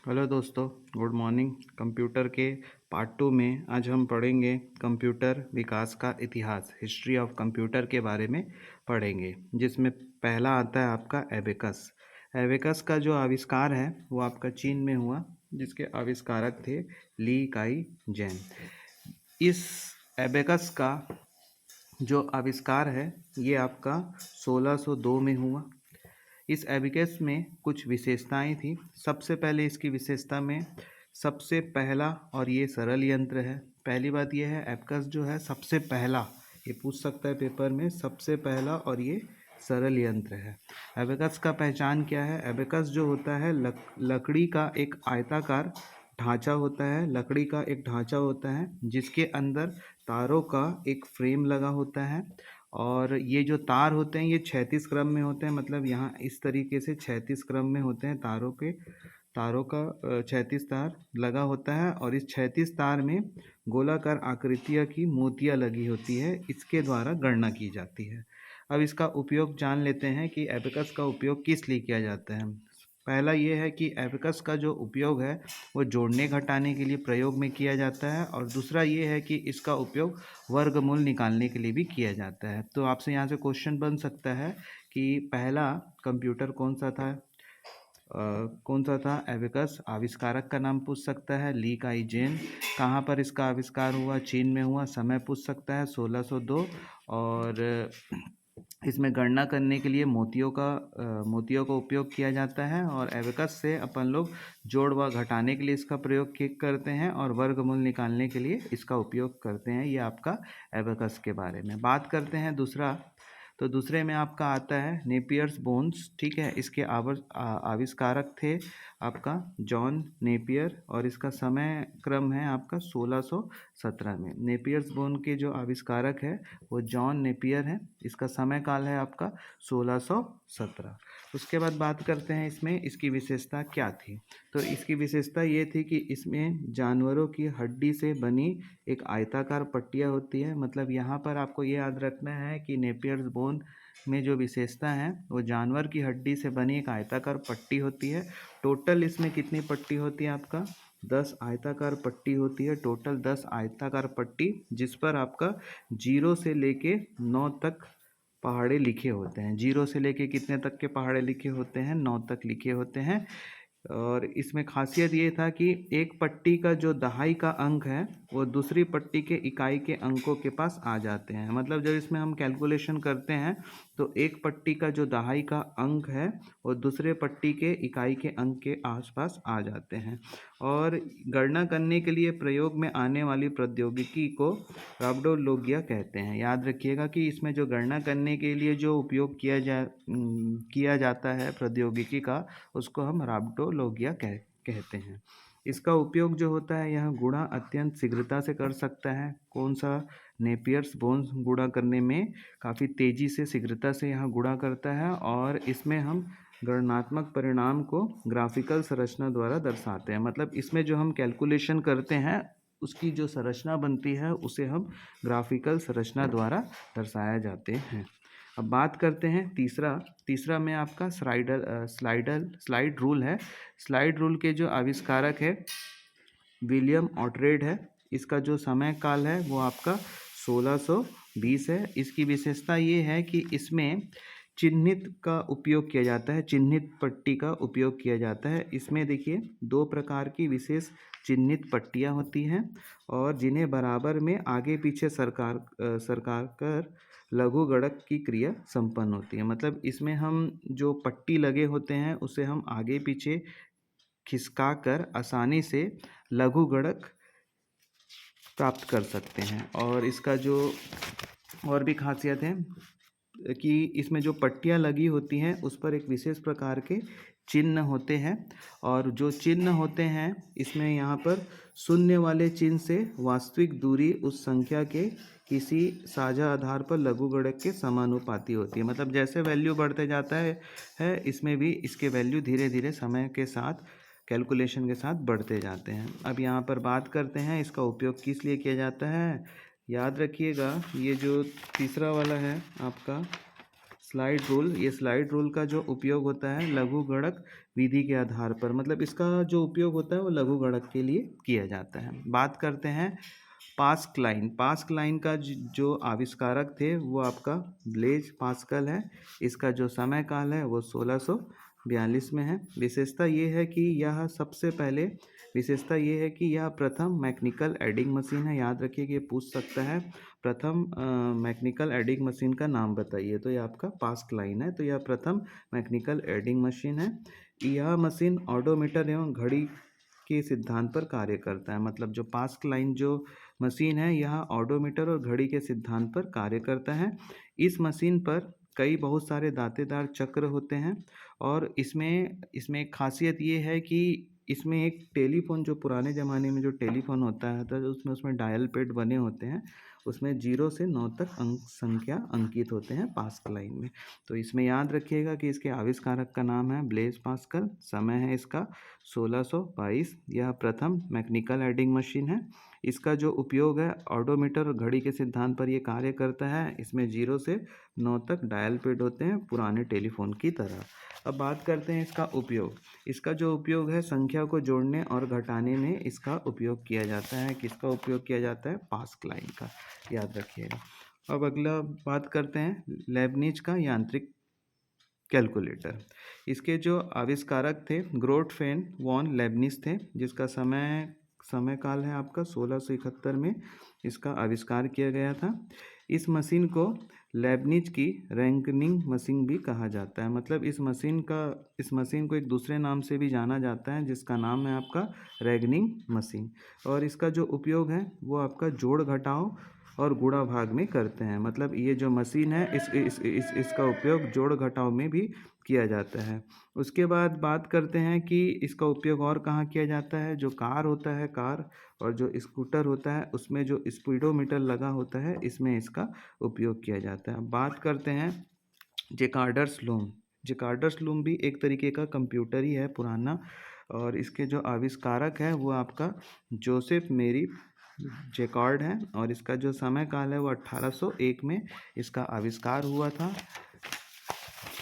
Hello दोस्तों, good morning. Computer के part 2 में आज हम पढ़ेंगे कंप्यूटर विकास का इतिहास, हिस्ट्री ऑफ कंप्यूटर के बारे में पढ़ेंगे, जिसमें पहला आता है आपका एबेकस। एबेकस का जो आविष्कार है वो आपका चीन में हुआ, जिसके आविष्कारक थे ली काई जेन। इस एबेकस का जो आविष्कार है ये आपका 1602 में हुआ। इस एबिकस में कुछ विशेषताएं थी। सबसे पहले इसकी विशेषता में सबसे पहला और ये सरल यंत्र है। पहली बात यह है, एबकस जो है सबसे पहला, ये पूछ सकता है पेपर में, सबसे पहला और ये सरल यंत्र है। एबेकस का पहचान क्या है? एबेकस जो होता है लकड़ी का एक आयताकार ढांचा होता है, लकड़ी का एक ढांचा होता है जिसके अंदर तारों का एक फ्रेम लगा होता है। और ये जो तार होते हैं ये 36 क्रम में होते हैं, मतलब यहाँ इस तरीके से 36 क्रम में होते हैं। तारों का 36 तार लगा होता है और इस 36 तार में गोलाकार आकृतियाँ की मोतियाँ लगी होती है। इसके द्वारा गणना की जाती है। अब इसका उपयोग जान लेते हैं कि एबेकस का उपयोग किस लिए किया जाता है। पहला ये है कि एबेकस का जो उपयोग है वो जोड़ने घटाने के लिए प्रयोग में किया जाता है, और दूसरा ये है कि इसका उपयोग वर्गमूल निकालने के लिए भी किया जाता है। तो आपसे यहाँ से क्वेश्चन बन सकता है कि पहला कंप्यूटर कौन सा था? एबेकस। आविष्कारक का नाम पूछ सकता है ली काई जेन। कहाँ पर इसका आविष्कार हुआ? चीन में हुआ। समय पूछ सकता है 1602। और इसमें गणना करने के लिए मोतियों का उपयोग किया जाता है। और एबेकस से अपन लोग जोड़ व घटाने के लिए इसका प्रयोग करते हैं और वर्गमूल निकालने के लिए इसका उपयोग करते हैं। ये आपका एबेकस के बारे में बात करते हैं। दूसरा, तो दूसरे में आपका आता है नेपियर्स बोन्स। ठीक है, इसके आविष्कारक थे आपका जॉन नेपियर, और इसका समय क्रम है आपका 1617 में। नेपियर्स बोन के जो आविष्कारक है वो जॉन नेपियर है। इसका समय काल है आपका 1617। उसके बाद बात करते हैं इसमें इसकी विशेषता क्या थी। तो इसकी विशेषता ये थी कि इसमें जानवरों की हड्डी से बनी एक आयताकार पट्टियाँ होती है। मतलब यहाँ पर आपको ये याद रखना है कि नेपियर्स बोन में जो विशेषता है वो जानवर की हड्डी से बनी एक आयताकार पट्टी होती है। टोटल इसमें कितनी पट्टी होती है? आपका 10 आयताकार पट्टी होती है। टोटल 10 आयताकार पट्टी, जिस पर आपका 0 से लेके 9 तक पहाड़े लिखे होते हैं। 0 से लेके कितने तक के पहाड़े लिखे होते हैं? 9 तक लिखे होते हैं। और इसमें खासियत ये था कि एक पट्टी का जो दहाई का अंक है वो दूसरी पट्टी के इकाई के अंकों के पास आ जाते हैं। मतलब जब इसमें हम कैलकुलेशन करते हैं तो एक पट्टी का जो दहाई का अंक है वो दूसरे पट्टी के इकाई के अंक के आसपास आ जाते हैं। और गणना करने के लिए प्रयोग में आने वाली प्रौद्योगिकी को राब्डोलोगिया कहते हैं। याद रखिएगा कि इसमें जो गणना करने के लिए जो उपयोग किया जाता है प्रौद्योगिकी का, उसको हम राब्डोलोगिया कहते हैं। इसका उपयोग जो होता है यह गुणा अत्यंत शीघ्रता से कर सकता है। कौन सा? नेपियर्स बोन्स गुणा करने में काफ़ी तेज़ी से, शीघ्रता से यह गुणा करता है। और इसमें हम गणनात्मक परिणाम को ग्राफिकल संरचना द्वारा दर्शाते हैं। मतलब इसमें जो हम कैलकुलेशन करते हैं उसकी जो संरचना बनती है उसे हम ग्राफिकल संरचना द्वारा दर्शाया जाते हैं। अब बात करते हैं तीसरा में आपका स्लाइड रूल है। स्लाइड रूल के जो आविष्कारक है विलियम ऑटरेड है। इसका जो समय काल है वो आपका 1620 है। इसकी विशेषता ये है कि इसमें चिन्हित का उपयोग किया जाता है, चिन्हित पट्टी का उपयोग किया जाता है। इसमें देखिए 2 प्रकार की विशेष चिन्हित पट्टियाँ होती हैं और जिन्हें बराबर में आगे पीछे सरकार कर लघु गणक की क्रिया संपन्न होती है। मतलब इसमें हम जो पट्टी लगे होते हैं उसे हम आगे पीछे खिसका कर आसानी से लघु गणक प्राप्त कर सकते हैं। और इसका जो और भी खासियत है कि इसमें जो पट्टियाँ लगी होती हैं उस पर एक विशेष प्रकार के चिन्ह होते हैं। और जो चिन्ह होते हैं इसमें यहाँ पर शून्य वाले चिन्ह से वास्तविक दूरी उस संख्या के किसी साझा आधार पर लघु गणक के समानुपाती होती है। मतलब जैसे वैल्यू बढ़ते जाता है इसमें भी इसके वैल्यू धीरे धीरे समय के साथ कैलकुलेशन के साथ बढ़ते जाते हैं। अब यहाँ पर बात करते हैं इसका उपयोग किस लिए किया जाता है। याद रखिएगा ये जो तीसरा वाला है आपका स्लाइड रूल, ये स्लाइड रूल का जो उपयोग होता है लघु गणक विधि के आधार पर, मतलब इसका जो उपयोग होता है वो लघु गणक के लिए किया जाता है। बात करते हैं पास्कलाइन। पास्कलाइन का जो आविष्कारक थे वो आपका ब्लेज पास्कल है। इसका जो समय काल है वो 1642 में है। विशेषता ये है कि यह सबसे पहले विशेषता ये है कि यह प्रथम मैकेनिकल एडिंग मशीन है। याद रखिए कि ये पूछ सकता है प्रथम मैकेनिकल एडिंग मशीन का नाम बताइए, तो ये आपका पास्कलाइन है। तो यह प्रथम मैकेनिकल एडिंग मशीन है। यह मशीन ऑडोमीटर एवं घड़ी के सिद्धांत पर कार्य करता है। मतलब जो पास्कलाइन जो मशीन है यह ऑडोमीटर और घड़ी के सिद्धांत पर कार्य करता है। इस मशीन पर कई बहुत सारे दांतेदार चक्र होते हैं और इसमें एक खासियत ये है कि इसमें एक टेलीफोन, जो पुराने ज़माने में जो टेलीफोन होता है तो उसमें डायल पैड बने होते हैं, उसमें 0 से 9 तक अंक संख्या अंकित होते हैं पास्कलाइन में। तो इसमें याद रखिएगा कि इसके आविष्कारक का नाम है ब्लेज पास्कल। समय है इसका 1622। यह प्रथम मैकेनिकल एडिंग मशीन है। इसका जो उपयोग है ऑडोमीटर और घड़ी के सिद्धांत पर ये कार्य करता है। इसमें 0 से 9 तक डायल पैड होते हैं पुराने टेलीफोन की तरह। अब बात करते हैं इसका उपयोग। इसका जो उपयोग है संख्या को जोड़ने और घटाने में इसका उपयोग किया जाता है। किसका उपयोग किया जाता है? पास्कलाइन का, याद रखिएगा। अब अगला बात करते हैं लेबनिज का यांत्रिक कैलकुलेटर। इसके जो आविष्कारक थे ग्रोटफेन वॉन लेबनिज थे, जिसका समय काल है आपका 1671 में इसका आविष्कार किया गया था। इस मशीन को लेबनिज की रैंकनिंग मशीन भी कहा जाता है। मतलब इस मशीन को एक दूसरे नाम से भी जाना जाता है जिसका नाम है आपका रैंकनिंग मशीन। और इसका जो उपयोग है वो आपका जोड़ घटाव और गुणा भाग में करते हैं। मतलब ये जो मशीन है इसका उपयोग जोड़ घटाव में भी किया जाता है। उसके बाद बात करते हैं कि इसका उपयोग और कहाँ किया जाता है। जो कार होता है, कार और जो स्कूटर होता है उसमें जो स्पीडोमीटर लगा होता है इसमें इसका उपयोग किया जाता है। बात करते हैं जेकार्डर्स लूम। जेकार्डर्स लूम भी एक तरीके का कंप्यूटर ही है पुराना, और इसके जो आविष्कारक है वो आपका जोसेफ मेरी जेकार्ड है। और इसका जो समय काल है वो 1801 में इसका आविष्कार हुआ था।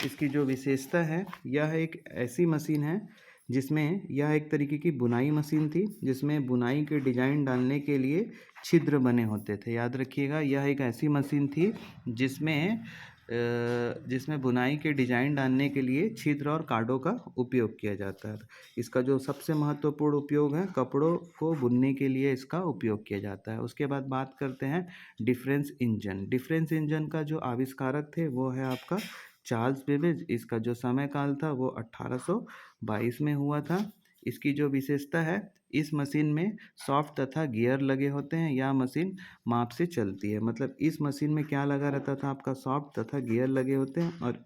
इसकी जो विशेषता है, यह एक ऐसी मशीन है जिसमें यह एक तरीके की बुनाई मशीन थी, जिसमें बुनाई के डिजाइन डालने के लिए छिद्र बने होते थे। याद रखिएगा यह एक ऐसी मशीन थी जिसमें बुनाई के डिजाइन डालने के लिए छिद्र और कार्डों का उपयोग किया जाता है। इसका जो सबसे महत्वपूर्ण उपयोग है कपड़ों को बुनने के लिए इसका उपयोग किया जाता है। उसके बाद बात करते हैं डिफरेंस इंजन। डिफरेंस इंजन का जो आविष्कारक थे वो है आपका चार्ल्स बेबेज। इसका जो समय काल था वो 1822 में हुआ था। इसकी जो विशेषता है, इस मशीन में सॉफ्ट तथा गियर लगे होते हैं। यह मशीन माप से चलती है। मतलब इस मशीन में क्या लगा रहता था आपका, सॉफ्ट तथा गियर लगे होते हैं। और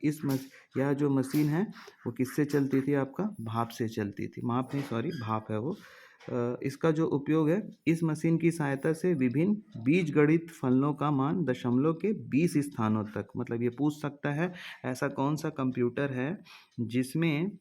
यह जो मशीन है वो किससे चलती थी आपका, भाप से चलती थी। माप नहीं, सॉरी, भाप है वो। इसका जो उपयोग है, इस मशीन की सहायता से विभिन्न बीजगणित फलनों का मान दशमलव के 20 स्थानों तक, मतलब ये पूछ सकता है ऐसा कौन सा कंप्यूटर है जिसमें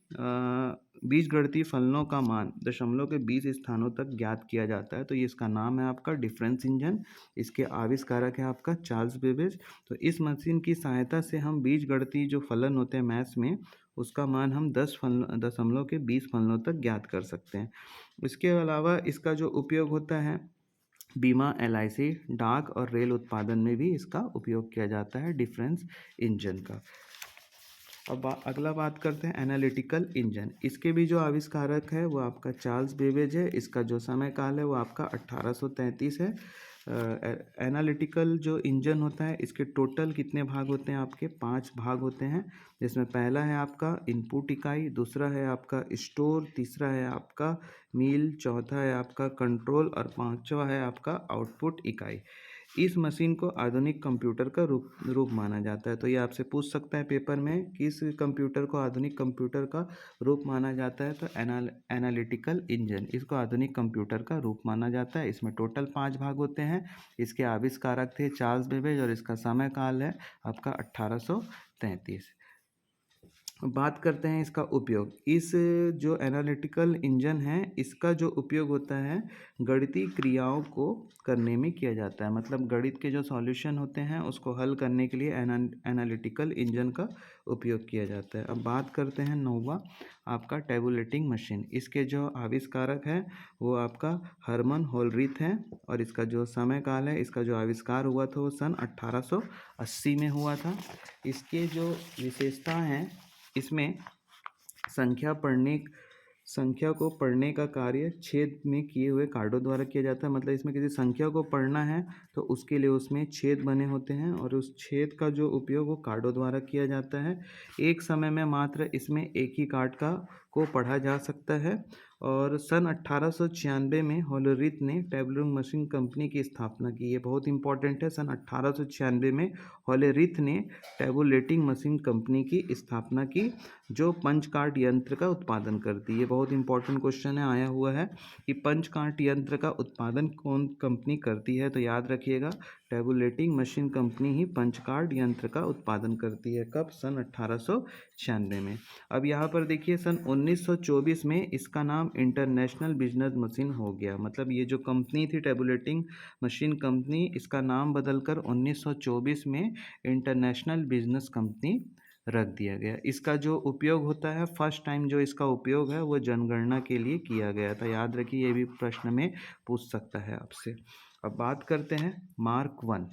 बीजगणितीय फलनों का मान दशमलव के 20 स्थानों तक ज्ञात किया जाता है। तो ये इसका नाम है आपका डिफरेंस इंजन। इसके आविष्कारक है आपका चार्ल्स बेबेज। तो इस मशीन की सहायता से हम बीजगणितीय जो फलन होते हैं मैथ्स में, उसका मान हम 10 के 20 फलनों तक ज्ञात कर सकते हैं। इसके अलावा इसका जो उपयोग होता है बीमा, LIC, डाक और रेल उत्पादन में भी इसका उपयोग किया जाता है डिफरेंस इंजन का। अब अगला बात करते हैं एनालिटिकल इंजन। इसके भी जो आविष्कारक है वो आपका चार्ल्स बेबेज है। इसका जो समय काल है वो आपका 1833 है। एनालिटिकल जो इंजन होता है इसके टोटल कितने भाग होते हैं आपके, 5 भाग होते हैं। जिसमें पहला है आपका इनपुट इकाई, दूसरा है आपका स्टोर, तीसरा है आपका मील, चौथा है आपका कंट्रोल और पांचवा है आपका आउटपुट इकाई। इस मशीन को आधुनिक कंप्यूटर का रूप माना जाता है। तो ये आपसे पूछ सकता है पेपर में, किस कंप्यूटर को आधुनिक कंप्यूटर का रूप माना जाता है। तो एनालिटिकल इंजन, इसको आधुनिक कंप्यूटर का रूप माना जाता है। इसमें टोटल 5 भाग होते हैं। इसके आविष्कारक थे चार्ल्स बेबेज और इसका समय काल है आपका 1833। बात करते हैं इसका उपयोग। इस जो एनालिटिकल इंजन है, इसका जो उपयोग होता है गणितीय क्रियाओं को करने में किया जाता है। मतलब गणित के जो सॉल्यूशन होते हैं उसको हल करने के लिए एनालिटिकल इंजन का उपयोग किया जाता है। अब बात करते हैं नौवा, आपका टैबुलेटिंग मशीन। इसके जो आविष्कारक है वो आपका हरमन होलरीथ है, और इसका जो समय काल है, इसका जो आविष्कार हुआ था वो सन 1880 में हुआ था। इसके जो विशेषता हैं, इसमें संख्या पढ़ने संख्या को पढ़ने का कार्य छेद में किए हुए कार्डों द्वारा किया जाता है। मतलब इसमें किसी संख्या को पढ़ना है तो उसके लिए उसमें छेद बने होते हैं, और उस छेद का जो उपयोग वो कार्डों द्वारा किया जाता है। एक समय में मात्र इसमें एक ही कार्ड को पढ़ा जा सकता है। और सन 1896 में होलोरिथ ने टैबुलर मशीन कंपनी की स्थापना की। ये बहुत इंपॉर्टेंट है। सन 1896 में होलोरिथ ने टैबुलेटिंग मशीन कंपनी की स्थापना की, जो पंच कार्ड यंत्र का उत्पादन करती है। ये बहुत इंपॉर्टेंट क्वेश्चन है, आया हुआ है कि पंच कार्ड यंत्र का उत्पादन कौन कंपनी करती है। तो याद रखिएगा, टैबुलेटिंग मशीन कंपनी ही पंच कार्ड यंत्र का उत्पादन करती है। कब? सन 1896 में। अब यहाँ पर देखिए, सन 1924 में इसका नाम इंटरनेशनल बिजनेस मशीन हो गया। मतलब ये जो कंपनी थी टैबुलेटिंग मशीन कंपनी, इसका नाम बदलकर 1924 में इंटरनेशनल बिजनेस कंपनी रख दिया गया। इसका जो उपयोग होता है, फर्स्ट टाइम जो इसका उपयोग है वो जनगणना के लिए किया गया था। याद रखिए, ये भी प्रश्न में पूछ सकता है आपसे। अब बात करते हैं मार्क वन।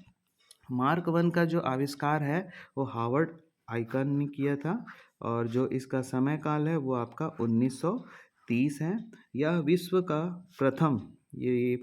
मार्क वन का जो आविष्कार है वो हार्वर्ड आइकन ने किया था, और जो इसका समय काल है वो आपका 1930 है। यह विश्व का प्रथम ये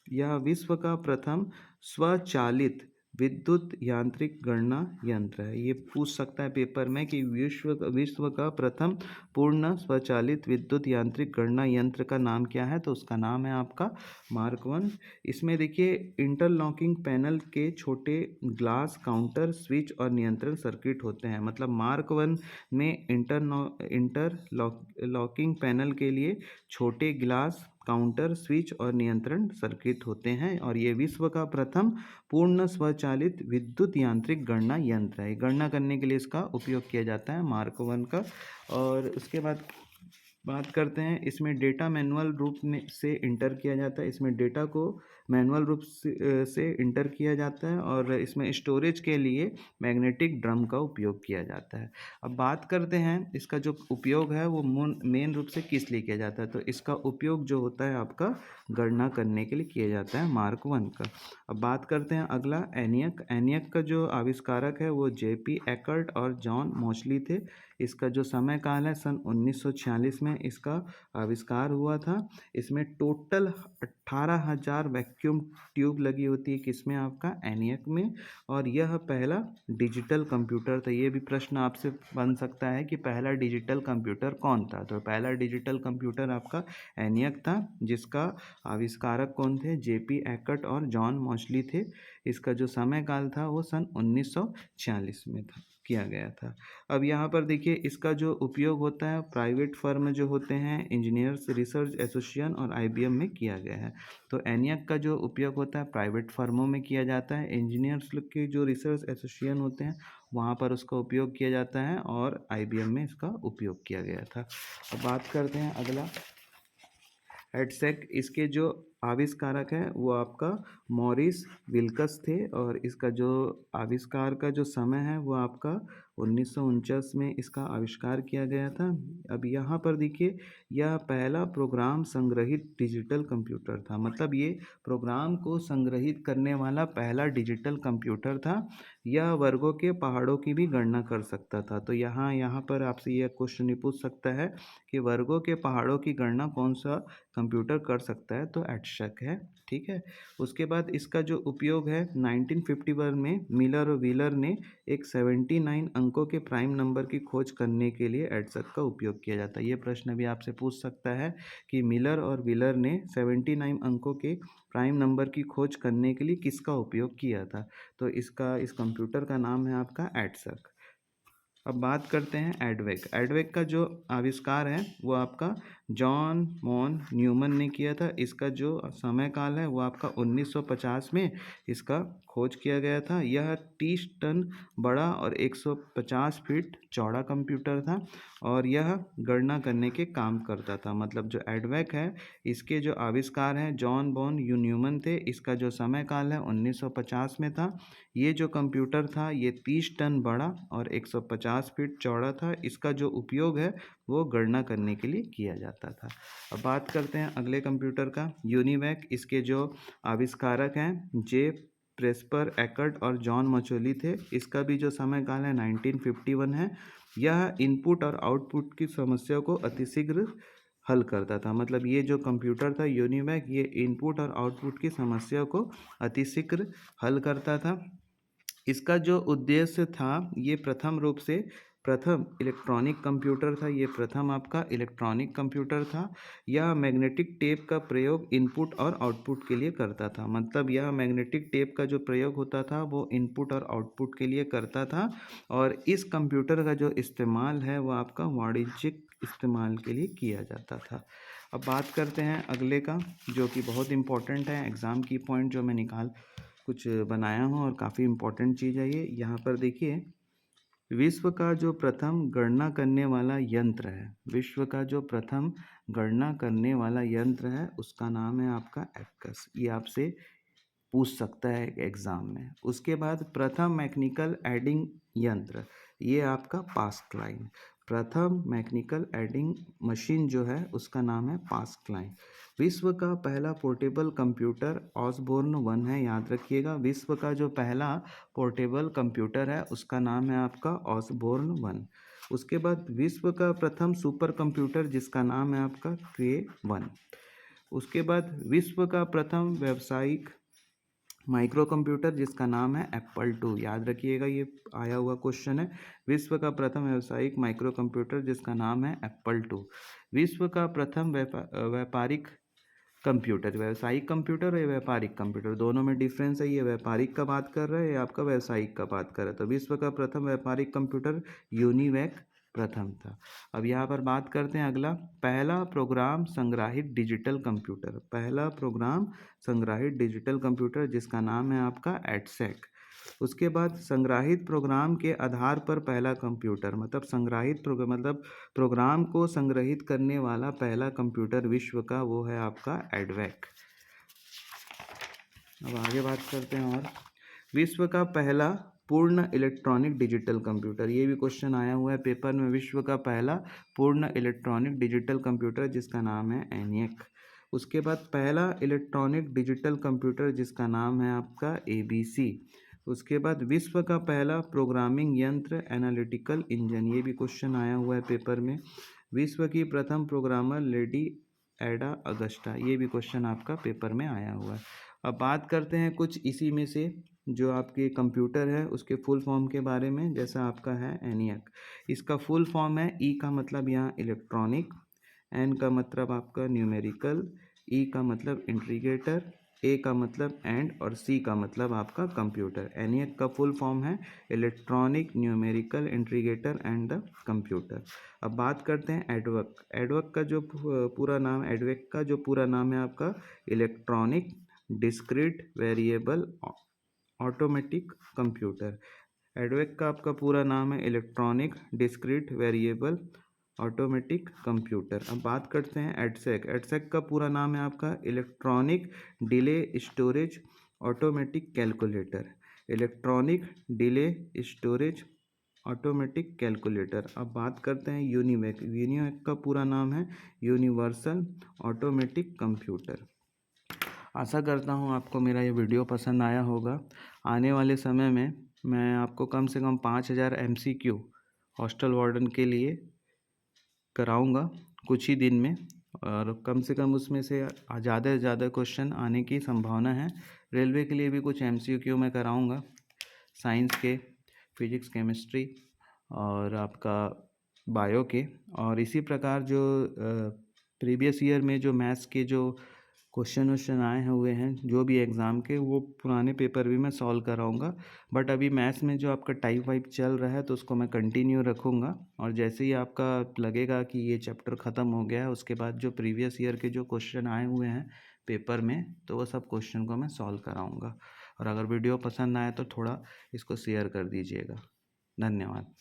यह विश्व का प्रथम स्वचालित विद्युत यांत्रिक गणना यंत्र है। ये पूछ सकता है पेपर में कि विश्व का प्रथम पूर्ण स्वचालित विद्युत यांत्रिक गणना यंत्र का नाम क्या है। तो उसका नाम है आपका मार्क वन। इसमें देखिए, इंटरलॉकिंग पैनल के छोटे ग्लास काउंटर स्विच और नियंत्रण सर्किट होते हैं। मतलब मार्क वन में इंटरलॉकिंग पैनल के लिए छोटे ग्लास काउंटर स्विच और नियंत्रण सर्किट होते हैं, और ये विश्व का प्रथम पूर्ण स्वचालित विद्युत यांत्रिक गणना यंत्र है। गणना करने के लिए इसका उपयोग किया जाता है, मार्क वन का। और उसके बाद बात करते हैं, इसमें डेटा मैनुअल रूप में से इंटर किया जाता है। इसमें डेटा को मैनुअल रूप से इंटर किया जाता है, और इसमें स्टोरेज के लिए मैग्नेटिक ड्रम का उपयोग किया जाता है। अब बात करते हैं इसका जो उपयोग है वो मेन रूप से किस लिए किया जाता है। तो इसका उपयोग जो होता है आपका गणना करने के लिए किया जाता है, मार्क वन का। अब बात करते हैं अगला, एनियक। एनियक का जो आविष्कारक है वो जेपी एकर्ट और जॉन मोस्ली थे। इसका जो समय काल है, सन 1946 में इसका आविष्कार हुआ था। इसमें टोटल 18,000 वैक्यूम ट्यूब लगी होती है, किसमें? आपका एनियक में। और यह पहला डिजिटल कंप्यूटर था। ये भी प्रश्न आपसे बन सकता है कि पहला डिजिटल कंप्यूटर कौन था। तो पहला डिजिटल कंप्यूटर आपका एनियक था, जिसका आविष्कारक कौन थे? जेपी एकर्ट और जॉन मोस्ली थे। इसका जो समय काल था वो सन 1946 में था, किया गया था। अब यहाँ पर देखिए, इसका जो उपयोग होता है प्राइवेट फर्म जो होते हैं, इंजीनियर्स रिसर्च एसोसिएशन और आईबीएम में किया गया है। तो एनियक का जो उपयोग होता है प्राइवेट फर्मों में किया जाता है। इंजीनियर्स के जो रिसर्च एसोसिएशन होते हैं वहाँ पर उसका उपयोग किया जाता है, और आईबीएम में इसका उपयोग किया गया था। अब बात करते हैं अगला, एडसेक। इसके जो आविष्कारक हैं वो आपका मॉरिस विल्कस थे, और इसका जो आविष्कार का जो समय है वो आपका 1949 में इसका आविष्कार किया गया था। अब यहाँ पर देखिए, यह पहला प्रोग्राम संग्रहित डिजिटल कंप्यूटर था। मतलब ये प्रोग्राम को संग्रहित करने वाला पहला डिजिटल कंप्यूटर था। यह वर्गों के पहाड़ों की भी गणना कर सकता था। तो यहाँ पर आपसे यह क्वेश्चन पूछ सकता है कि वर्गों के पहाड़ों की गणना कौन सा कंप्यूटर कर सकता है। तो एडशक है, ठीक है। उसके बाद इसका जो उपयोग है, 1951 में मिलर और व्हीलर ने एक 79 अंकों के प्राइम नंबर की खोज करने के लिए एडशक का उपयोग किया जाता है। ये प्रश्न भी आपसे पूछ सकता है कि मिलर और व्हीलर ने 79 अंकों के प्राइम नंबर की खोज करने के लिए किसका उपयोग किया था। तो इस कंप्यूटर का नाम है आपका एडशक। अब बात करते हैं एडवेक। एडवेक का जो आविष्कार है वो आपका जॉन वॉन न्यूमन ने किया था। इसका जो समय काल है वो आपका 1950 में इसका खोज किया गया था। यह 30 टन बड़ा और 150 फीट चौड़ा कंप्यूटर था और यह गणना करने के काम करता था। मतलब जो एडवेक है इसके जो आविष्कार हैं जॉन वॉन न्यूमन थे। इसका जो समय काल है 1950 में था। ये जो कंप्यूटर था ये 30 टन बड़ा और 150 फीट चौड़ा था। इसका जो उपयोग है वो गणना करने के लिए किया जाता था। अब बात करते हैं अगले कंप्यूटर का, यूनिवैक। इसके जो आविष्कारक हैं जे प्रेस्पर एकर्ड और जॉन मचोली थे। इसका भी जो समय काल है 1951 है। यह इनपुट और आउटपुट की समस्या को अतिशीघ्र हल करता था। मतलब ये जो कंप्यूटर था यूनिवैक ये इनपुट और आउटपुट की समस्या को अतिशीघ्र हल करता था। इसका जो उद्देश्य था ये प्रथम इलेक्ट्रॉनिक कंप्यूटर था। ये प्रथम आपका इलेक्ट्रॉनिक कंप्यूटर था। यह मैग्नेटिक टेप का प्रयोग इनपुट और आउटपुट के लिए करता था। मतलब यह मैग्नेटिक टेप का जो प्रयोग होता था वो इनपुट और आउटपुट के लिए करता था। और इस कंप्यूटर का जो इस्तेमाल है वो आपका वाणिज्यिक इस्तेमाल के लिए किया जाता था। अब बात करते हैं अगले का जो कि बहुत इम्पोर्टेंट है, एग्ज़ाम की पॉइंट जो मैं कुछ बनाया हूँ और काफ़ी इम्पोर्टेंट चीज़ है ये। यहाँ पर देखिए, विश्व का जो प्रथम गणना करने वाला यंत्र है, विश्व का जो प्रथम गणना करने वाला यंत्र है उसका नाम है आपका एबकस। ये आपसे पूछ सकता है एग्ज़ाम में। उसके बाद प्रथम मैकेनिकल एडिंग यंत्र, ये आपका पास्कलाइन। प्रथम मैकेनिकल एडिंग मशीन जो है उसका नाम है पास्कलाइन। विश्व का पहला पोर्टेबल कंप्यूटर ऑसबोर्न 1 है, याद रखिएगा। विश्व का जो पहला पोर्टेबल कंप्यूटर है उसका नाम है आपका ऑसबोर्न 1। उसके बाद विश्व का प्रथम सुपर कंप्यूटर जिसका नाम है आपका क्रे 1। उसके बाद विश्व का प्रथम व्यावसायिक माइक्रो कंप्यूटर जिसका नाम है एप्पल 2, याद रखिएगा ये आया हुआ क्वेश्चन है। विश्व का प्रथम व्यावसायिक माइक्रो कंप्यूटर जिसका नाम है एप्पल 2। विश्व का प्रथम व्यापारिक कंप्यूटर, व्यावसायिक कंप्यूटर और व्यापारिक कंप्यूटर दोनों में डिफरेंस है। ये व्यापारिक का बात कर रहा है, ये आपका व्यावसायिक का बात कर रहा है। तो विश्व का प्रथम व्यापारिक कंप्यूटर यूनिवैक प्रथम था। अब यहाँ पर बात करते हैं अगला, पहला प्रोग्राम संग्राहित डिजिटल कंप्यूटर। पहला प्रोग्राम संग्राहित डिजिटल कंप्यूटर जिसका नाम है आपका एडसेक। उसके बाद संग्राहित प्रोग्राम के आधार पर पहला कंप्यूटर, मतलब संग्राहित प्रोग्राम मतलब प्रोग्राम को संग्रहित करने वाला पहला कंप्यूटर विश्व का वो है आपका एडवेक। अब आगे बात करते हैं और विश्व का पहला पूर्ण इलेक्ट्रॉनिक डिजिटल कंप्यूटर, ये भी क्वेश्चन आया हुआ है पेपर में। विश्व का पहला पूर्ण इलेक्ट्रॉनिक डिजिटल कंप्यूटर जिसका नाम है एनियक। उसके बाद पहला इलेक्ट्रॉनिक डिजिटल कंप्यूटर जिसका नाम है आपका एबीसी। उसके बाद विश्व का पहला प्रोग्रामिंग यंत्र एनालिटिकल इंजन, ये भी क्वेश्चन आया हुआ है पेपर में। विश्व की प्रथम प्रोग्रामर लेडी एडा अगस्टा, ये भी क्वेश्चन आपका पेपर में आया हुआ है। अब बात करते हैं कुछ इसी में से जो आपके कंप्यूटर है उसके फुल फॉर्म के बारे में। जैसा आपका है एनियक, इसका फुल फॉर्म है ई का मतलब यहाँ इलेक्ट्रॉनिक, एन का मतलब आपका न्यूमेरिकल, ई का मतलब इंटीग्रेटर, ए का मतलब एंड और सी का मतलब आपका कंप्यूटर। एनियक का फुल फॉर्म है electronic numerical integrator and the computer. अब बात करते हैं एडवक। एडवक का जो पूरा नाम, एडवेक का जो पूरा नाम है आपका electronic discrete variable automatic computer. EDVAC का आपका पूरा नाम है electronic discrete variable automatic computer. अब बात करते हैं एडसेक। एडसेक का पूरा नाम है आपका electronic delay storage automatic calculator. Electronic delay storage automatic calculator. अब बात करते हैं यूनिवैक। यूनिवैक का पूरा नाम है यूनिवर्सल ऑटोमेटिक कंप्यूटर। आशा करता हूँ आपको मेरा ये वीडियो पसंद आया होगा। आने वाले समय में मैं आपको कम से कम 5000 MCQ हॉस्टल वार्डन के लिए कराऊंगा कुछ ही दिन में, और कम से कम उसमें से ज़्यादा से ज़्यादा क्वेश्चन आने की संभावना है। रेलवे के लिए भी कुछ MCQ मैं कराऊंगा, साइंस के, फिजिक्स, केमिस्ट्री और आपका बायो के। और इसी प्रकार जो प्रीवियस ईयर में जो मैथ्स के जो क्वेश्चन वोश्चन आए हुए हैं जो भी एग्ज़ाम के, वो पुराने पेपर भी मैं सॉल्व कराऊंगा। बट अभी मैथ्स में जो आपका टाइप वाइप चल रहा है तो उसको मैं कंटिन्यू रखूँगा, और जैसे ही आपका लगेगा कि ये चैप्टर ख़त्म हो गया है उसके बाद जो प्रीवियस ईयर के जो क्वेश्चन आए हुए हैं पेपर में तो वो सब क्वेश्चन को मैं सॉल्व कराऊँगा। और अगर वीडियो पसंद आए तो थोड़ा इसको शेयर कर दीजिएगा। धन्यवाद।